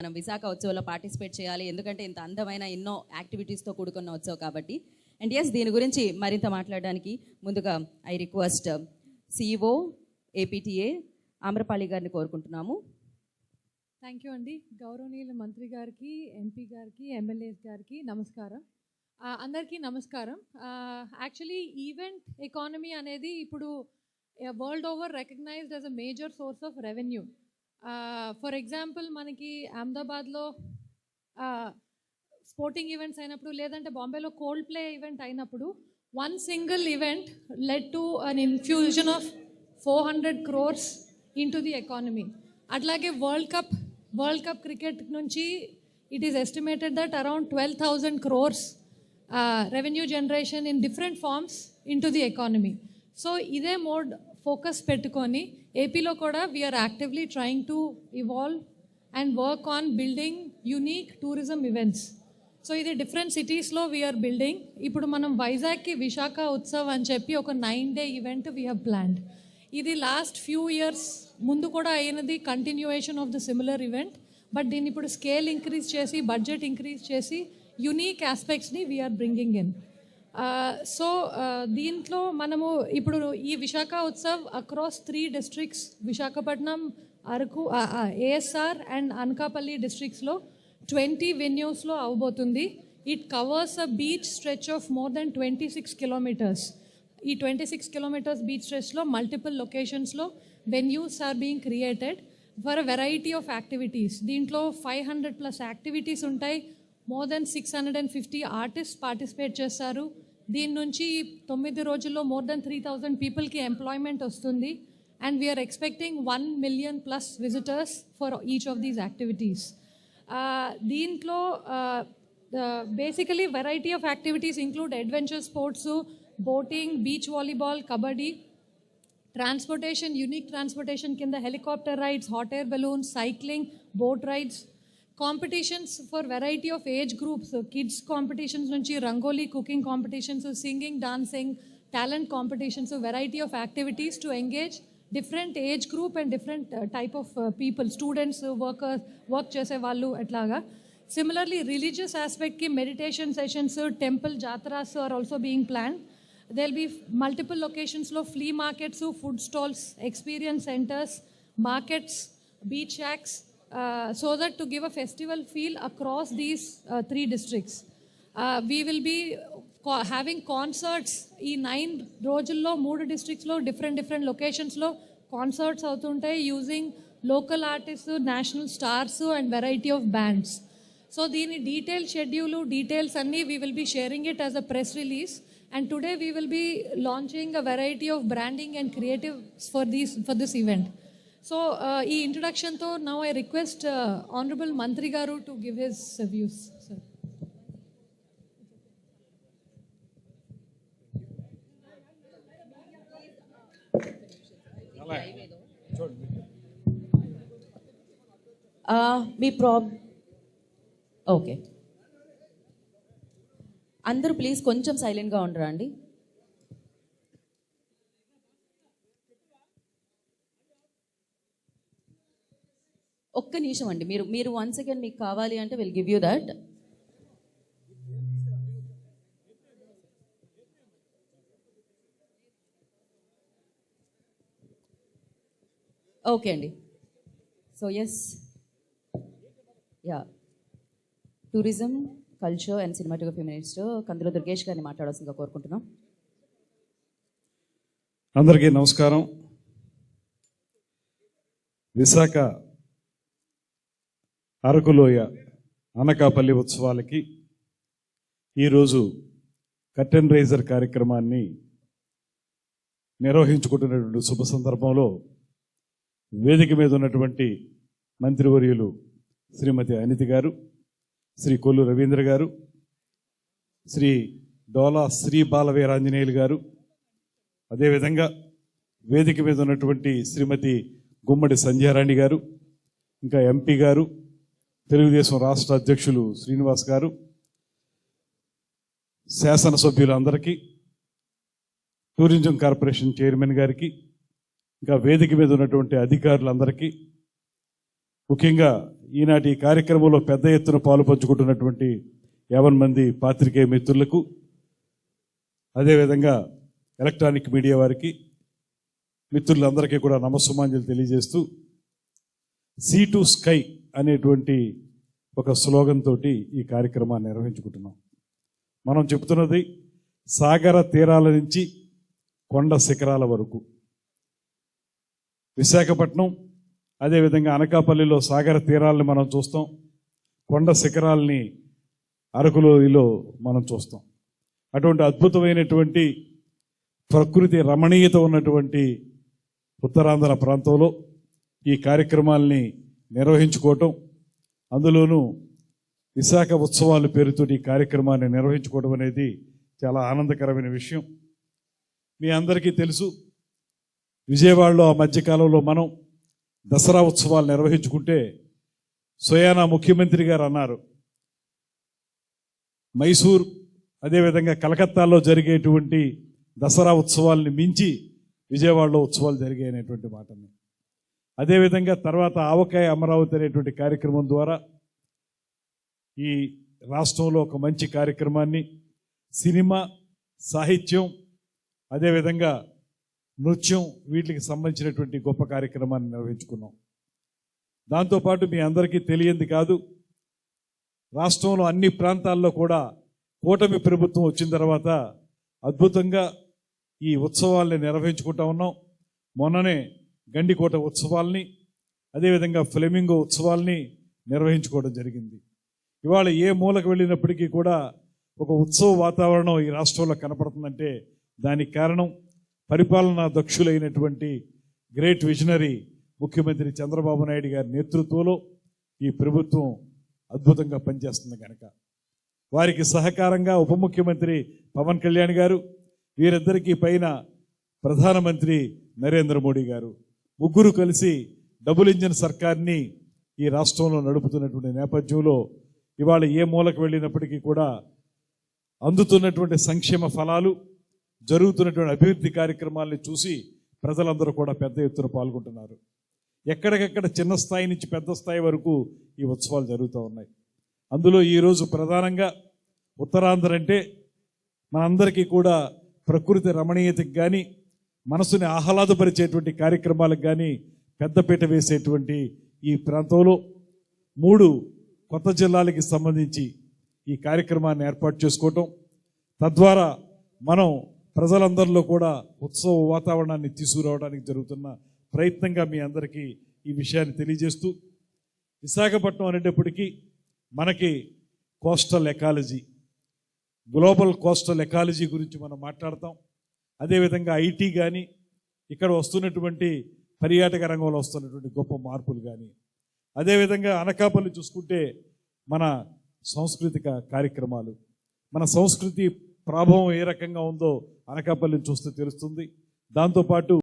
మనం విశాఖ ఉత్సవంలో పార్టిసిపేట్ చేయాలి, ఎందుకంటే ఇంత అందమైన ఎన్నో యాక్టివిటీస్తో కూడుకున్న ఉత్సవం కాబట్టి. అండ్ ఎస్, దీని గురించి మరింత మాట్లాడడానికి ముందుగా I request CEO APTA Amrapali గారిని కోరుకుంటున్నాము. థ్యాంక్ యూ అండి. గౌరవనీయుల మంత్రి గారికి, ఎంపీ గారికి, ఎమ్మెల్యేస్ గారికి నమస్కారం. అందరికీ నమస్కారం. యాక్చువల్లీ ఈవెంట్ ఎకానమీ అనేది ఇప్పుడు world over recognized as a major source of revenue. For example మనకి అహ్మదాబాద్లో స్పోర్టింగ్ ఈవెంట్స్ అయినప్పుడు, లేదంటే బాంబేలో కోల్డ్ ప్లే ఈవెంట్ అయినప్పుడు one single event led to an infusion of 400 crores into the economy. అట్లాగే world cup cricket నుంచి it is estimated that around 12,000 crores revenue generation in different forms into the economy. So ఇదే mode focus పెట్టుకొని ఏపీలో కూడా we're actively trying to evolve and work on building unique tourism events. So ఇది different సిటీస్లో we are building. ఇప్పుడు మనం వైజాగ్కి విశాఖ ఉత్సవ్ అని చెప్పి ఒక 9-day event we have planned. ఇది లాస్ట్ ఫ్యూ ఇయర్స్ ముందు కూడా అయినది, continuation of the similar event. But దీన్ని ఇప్పుడు స్కేల్ ఇంక్రీజ్ చేసి, బడ్జెట్ ఇంక్రీజ్ చేసి యునీక్ ఆస్పెక్ట్స్ని వీఆర్ బ్రింగింగ్ ఇన్. సో దీంట్లో మనము ఇప్పుడు ఈ Visakha Utsav across 3 districts, Visakhapatnam, Araku, ASR and Anakapalli డిస్ట్రిక్ట్స్లో 20 venuesలో అవబోతుంది. It covers a beach stretch of more than 26 kilometers. ఈ 26 kilometers బీచ్ స్ట్రెచ్లో మల్టిపుల్ లొకేషన్స్లో venues are being created for a variety of activities. దీంట్లో 500+ యాక్టివిటీస్ ఉంటాయి. మోర్ దెన్ 650 ఆర్టిస్ట్ పార్టిసిపేట్ చేస్తారు. దీని నుంచి 9 రోజుల్లో మోర్ దెన్ 3,000 పీపుల్కి ఎంప్లాయ్మెంట్ వస్తుంది. And we are expecting 1 million+ visitors for each of these activities. దీంట్లో basically variety of activities include adventure sports, boating, beach volleyball, kabaddi, transportation, unique transportation కింద helicopter rides, hot air balloons, cycling, boat rides, competitions for variety of age groups, kids competitions నుంచి rangoli, cooking competitions, singing, dancing, talent competitions, variety of activities to engage different age group and different type of people, students, work చేసే వాళ్ళు ఎట్లాగా. Similarly religious ఆస్పెక్ట్కి meditation sessions, temple jataras are also being plan. There be multiple లొకేషన్స్లో flea markets, food stalls, experience centres, markets, beach shacks, so that to give a festival feel across these 3 districts. We will be having concerts ఈ 9 రోజుల్లో 3 districtsలో different లొకేషన్స్లో concerts అవుతుంటాయి using local artist, national stars and variety of bands. So దీని details అన్నీ we will be sharing it as a press release. And today we will be launching a variety of branding and creatives for this event. So, ఈ ఇంట్రొడక్షన్తో now I request honourable మంత్రి గారు to give his views. Sir, మీ okay, అందరూ please కొంచెం సైలెంట్గా ఉండరా అండి. ఒక్క నిమిషం అండి, మీరు 1 second మీకు కావాలి అంటే will give you that. Okay అండి. So yes, tourism, culture and cinematography minister Kandula Durgesh గారిని మాట్లాడాల్సిందిగా కోరుకుంటున్నాం. అందరికీ నమస్కారం. విశాఖ అరకులోయ అనకాపల్లి ఉత్సవాలకి ఈరోజు కర్టెన్ రైజర్ కార్యక్రమాన్ని నిర్వహించుకుంటున్నటువంటి శుభ సందర్భంలో వేదిక మీద ఉన్నటువంటి మంత్రివర్యులు శ్రీమతి అనితి గారు, శ్రీ కొల్లు రవీంద్ర గారు, శ్రీ డోలా శ్రీ బాలవీరాంజనేయులు గారు, అదేవిధంగా వేదిక మీద ఉన్నటువంటి శ్రీమతి గుమ్మడి సంధ్యారాణి గారు, ఇంకా ఎంపీ గారు, తెలుగుదేశం రాష్ట్ర అధ్యక్షులు శ్రీనివాస్ గారు, శాసనసభ్యులందరికీ, టూరిజం కార్పొరేషన్ చైర్మన్ గారికి, ఇంకా వేదిక మీద ఉన్నటువంటి అధికారులందరికీ, ముఖ్యంగా ఈనాటి ఈ కార్యక్రమంలో పెద్ద ఎత్తున పాలు పంచుకుంటున్నటువంటి 50 మంది పాత్రికేయ మిత్రులకు, అదేవిధంగా ఎలక్ట్రానిక్ మీడియా వారికి, మిత్రులందరికీ కూడా నమస్సుమాంజలు తెలియజేస్తూ సీ టు స్కై అనేటువంటి ఒక స్లోగన్ తోటి ఈ కార్యక్రమాన్ని నిర్వహించుకుంటున్నాం. మనం చెప్తున్నది సాగర తీరాల నుంచి కొండ శిఖరాల వరకు. విశాఖపట్నం, అదేవిధంగా అనకాపల్లిలో సాగర తీరాలని మనం చూస్తాం, కొండ శిఖరాలని అరకులోయలో మనం చూస్తాం. అటువంటి అద్భుతమైనటువంటి ప్రకృతి రమణీయత ఉన్నటువంటి ఉత్తరాంధ్ర ప్రాంతంలో ఈ కార్యక్రమాల్ని నిర్వహించుకోవటం, అందులోనూ విశాఖ ఉత్సవాల పేరుతో ఈ కార్యక్రమాన్ని నిర్వహించుకోవడం అనేది చాలా ఆనందకరమైన విషయం. మీ అందరికీ తెలుసు, విజయవాడలో ఆ మధ్యకాలంలో మనం దసరా ఉత్సవాలు నిర్వహించుకుంటే సోయానా ముఖ్యమంత్రి గారు అన్నారు, మైసూర్ అదేవిధంగా కలకత్తాలో జరిగేటువంటి దసరా ఉత్సవాల్ని మించి విజయవాడలో ఉత్సవాలు జరిగాయనేటువంటి మాటని. అదేవిధంగా తర్వాత ఆవకాయ అమరావతి అనేటువంటి కార్యక్రమం ద్వారా ఈ రాష్ట్రంలో ఒక మంచి కార్యక్రమాన్ని, సినిమా, సాహిత్యం, అదేవిధంగా నృత్యం, వీటికి సంబంధించినటువంటి గొప్ప కార్యక్రమాన్ని నిర్వహించుకున్నాం. దాంతోపాటు మీ అందరికీ తెలియంది కాదు, రాష్ట్రంలో అన్ని ప్రాంతాల్లో కూడా కూటమి ప్రభుత్వం వచ్చిన తర్వాత అద్భుతంగా ఈ ఉత్సవాల్ని నిర్వహించుకుంటా ఉన్నాం. మొన్ననే గండికోట ఉత్సవాల్ని, అదేవిధంగా ఫ్లెమింగో ఉత్సవాల్ని నిర్వహించుకోవడం జరిగింది. ఇవాళ ఏ మూలకు వెళ్ళినప్పటికీ కూడా ఒక ఉత్సవ వాతావరణం ఈ రాష్ట్రంలో కనపడుతుందంటే దానికి కారణం పరిపాలనా దక్షులైనటువంటి గ్రేట్ విజనరీ ముఖ్యమంత్రి చంద్రబాబు నాయుడు గారి నేతృత్వంలో ఈ ప్రభుత్వం అద్భుతంగా పనిచేస్తుంది కనుక, వారికి సహకారంగా ఉప ముఖ్యమంత్రి పవన్ కళ్యాణ్ గారు, వీరిద్దరికీ పైన ప్రధానమంత్రి నరేంద్ర మోడీ గారు, ముగ్గురు కలిసి డబుల్ ఇంజిన్ సర్కార్ని ఈ రాష్ట్రంలో నడుపుతున్నటువంటి నేపథ్యంలో ఇవాళ ఏ మూలకు వెళ్ళినప్పటికీ కూడా అందుతున్నటువంటి సంక్షేమ ఫలాలు, జరుగుతున్నటువంటి అభివృద్ధి కార్యక్రమాల్ని చూసి ప్రజలందరూ కూడా పెద్ద ఎత్తున పాల్గొంటున్నారు. ఎక్కడికెక్కడ చిన్న స్థాయి నుంచి పెద్ద స్థాయి వరకు ఈ ఉత్సవాలు జరుగుతూ ఉన్నాయి. అందులో ఈరోజు ప్రధానంగా ఉత్తరాంధ్ర అంటే మనందరికీ కూడా ప్రకృతి రమణీయతకి కానీ, మనసుని ఆహ్లాదపరిచేటువంటి కార్యక్రమాలకు కానీ పెద్దపీట వేసేటువంటి ఈ ప్రాంతంలో 3 కొత్త జిల్లాలకి సంబంధించి ఈ కార్యక్రమాన్ని ఏర్పాటు చేసుకోవటం, తద్వారా మనం ప్రజలందరిలో కూడా ఉత్సవ వాతావరణాన్ని తీసుకురావడానికి జరుగుతున్న ప్రయత్నంగా మీ అందరికీ ఈ విషయాన్ని తెలియజేస్తూ, విశాఖపట్నం అనేటప్పటికీ మనకి coastal ecology, global coastal ecology గురించి మనం మాట్లాడతాం. అదేవిధంగా ఐటీ కానీ, ఇక్కడ వస్తున్నటువంటి పర్యాటక రంగంలో వస్తున్నటువంటి గొప్ప మార్పులు కానీ, అదేవిధంగా అనకాపల్లి చూసుకుంటే మన సాంస్కృతిక కార్యక్రమాలు, మన సంస్కృతి ప్రభావం ఏ రకంగా ఉందో అనకాపల్లిని చూస్తే తెలుస్తుంది. దాంతోపాటు